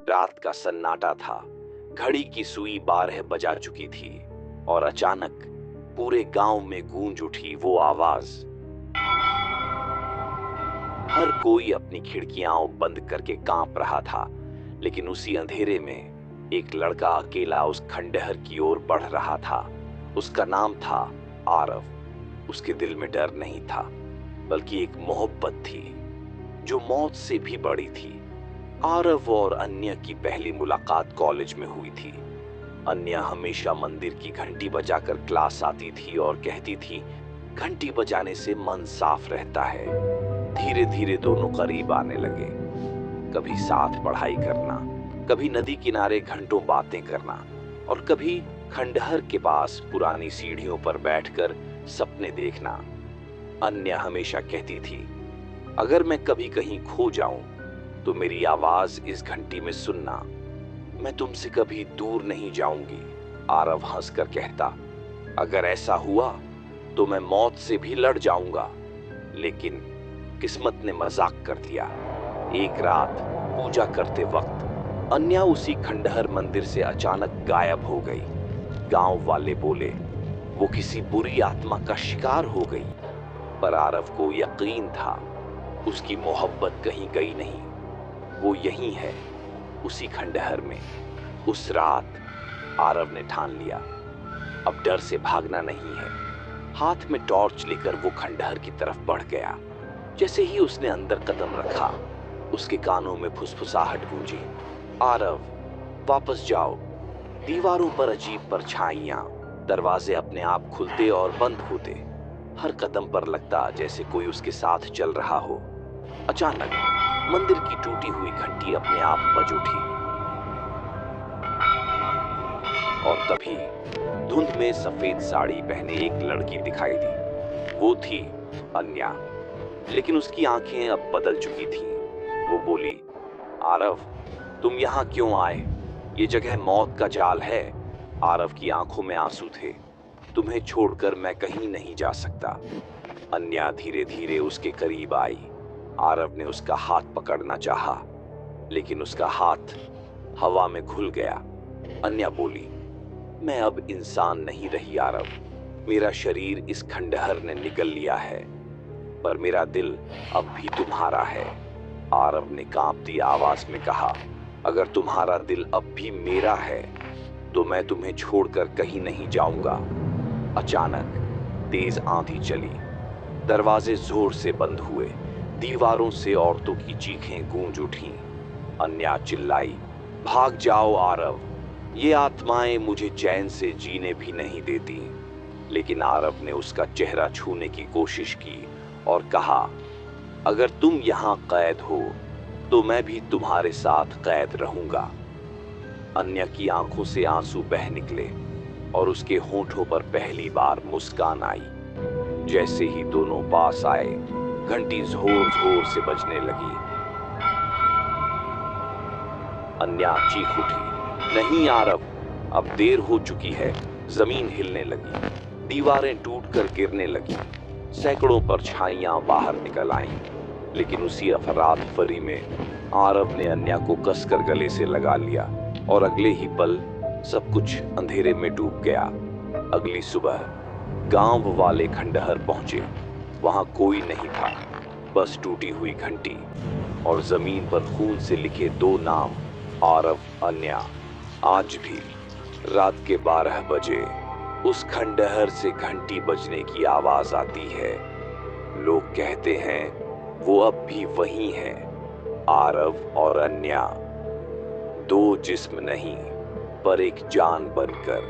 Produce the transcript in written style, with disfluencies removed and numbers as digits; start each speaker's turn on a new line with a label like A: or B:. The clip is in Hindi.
A: रात का सन्नाटा था। घड़ी की सुई 12 बजा चुकी थी और अचानक पूरे गांव में गूंज उठी वो आवाज। हर कोई अपनी खिड़कियां बंद करके कांप रहा था, लेकिन उसी अंधेरे में एक लड़का अकेला उस खंडहर की ओर बढ़ रहा था। उसका नाम था आरव। उसके दिल में डर नहीं था, बल्कि एक मोहब्बत थी जो मौत से भी बड़ी थी। आरव और अन्य की पहली मुलाकात कॉलेज में हुई थी। अन्य हमेशा मंदिर की घंटी बजाकर क्लास आती थी और कहती थी, घंटी बजाने से मन साफ रहता है। धीरे धीरे दोनों करीब आने लगे। कभी साथ पढ़ाई करना, कभी नदी किनारे घंटों बातें करना और कभी खंडहर के पास पुरानी सीढ़ियों पर बैठकर सपने देखना। अन्य हमेशा कहती थी, अगर मैं कभी कहीं खो जाऊं तो मेरी आवाज इस घंटी में सुनना। मैं तुमसे कभी दूर नहीं जाऊंगी। आरव हंसकर कहता, अगर ऐसा हुआ तो मैं मौत से भी लड़ जाऊंगा। लेकिन किस्मत ने मजाक कर दिया। एक रात पूजा करते वक्त अन्या उसी खंडहर मंदिर से अचानक गायब हो गई। गांव वाले बोले वो किसी बुरी आत्मा का शिकार हो गई, पर आरव को यकीन था उसकी मोहब्बत कहीं गई नहीं। वो यहीं है, उसी खंडहर में। उस रात आरव ने ठान लिया, अब डर से भागना नहीं है। हाथ में टॉर्च लेकर वो खंडहर की तरफ बढ़ गया। जैसे ही उसने अंदर कदम रखा, उसके कानों में फुसफुसाहट गूंजी, आरव वापस जाओ। दीवारों पर अजीब परछाइयां, दरवाजे अपने आप खुलते और बंद होते। हर कदम पर लगता जैसे कोई उसके साथ चल रहा हो। अचानक मंदिर की टूटी हुई घंटी अपने आप बज उठी और तभी धुंध में सफेद साड़ी पहने एक लड़की दिखाई दी। वो थी अन्या, लेकिन उसकी आंखें अब बदल चुकी थीं। वो बोली, आरव तुम यहाँ क्यों आए? ये जगह मौत का जाल है। आरव की आंखों में आंसू थे। तुम्हें छोड़कर मैं कहीं नहीं जा सकता। अन्या धीरे धीरे उसके करीब आई। आरव ने उसका हाथ पकड़ना चाहा, लेकिन उसका हाथ हवा में घुल गया। अन्या बोली, मैं अब इंसान नहीं रही आरव। मेरा शरीर इस खंडहर ने निगल लिया है, पर मेरा दिल अब भी तुम्हारा है। आरव ने कांपती आवाज में कहा, अगर तुम्हारा दिल अब भी मेरा है तो मैं तुम्हें छोड़कर कहीं नहीं जाऊंगा। अचानक तेज आंधी चली। दरवाजे जोर से बंद हुए। दीवारों से औरतों की चीखें गूंज उठीं। अन्या चिल्लाई, भाग जाओ आरव, ये आत्माएं मुझे चैन से जीने भी नहीं देती। लेकिन आरव ने उसका चेहरा छूने की कोशिश की और कहा, अगर तुम यहाँ कैद हो तो मैं भी तुम्हारे साथ कैद रहूंगा। अन्या की आंखों से आंसू बह निकले और उसके होंठों पर पहली बार मुस्कान आई। जैसे ही दोनों पास आए, घंटी जोर जोर से बजने लगी। अन्या चीख उठी, नहीं आरव, अब देर हो चुकी है। जमीन हिलने लगी, दीवारें टूटकर गिरने लगी, सैकड़ों परछाइयां बाहर निकल आईं। लेकिन उसी अफरातफरी में आरव ने अन्या को कसकर गले से लगा लिया और अगले ही पल सब कुछ अंधेरे में डूब गया। अगली सुबह गांव वाले खंडहर पहुंचे। वहां कोई नहीं था, बस टूटी हुई घंटी और जमीन पर खून से लिखे 2 नाम, आरव, अन्या। आज भी रात के 12 बजे उस खंडहर से घंटी बजने की आवाज आती है। लोग कहते हैं वो अब भी वही हैं, आरव और अन्या, 2 जिस्म नहीं पर एक जान बनकर।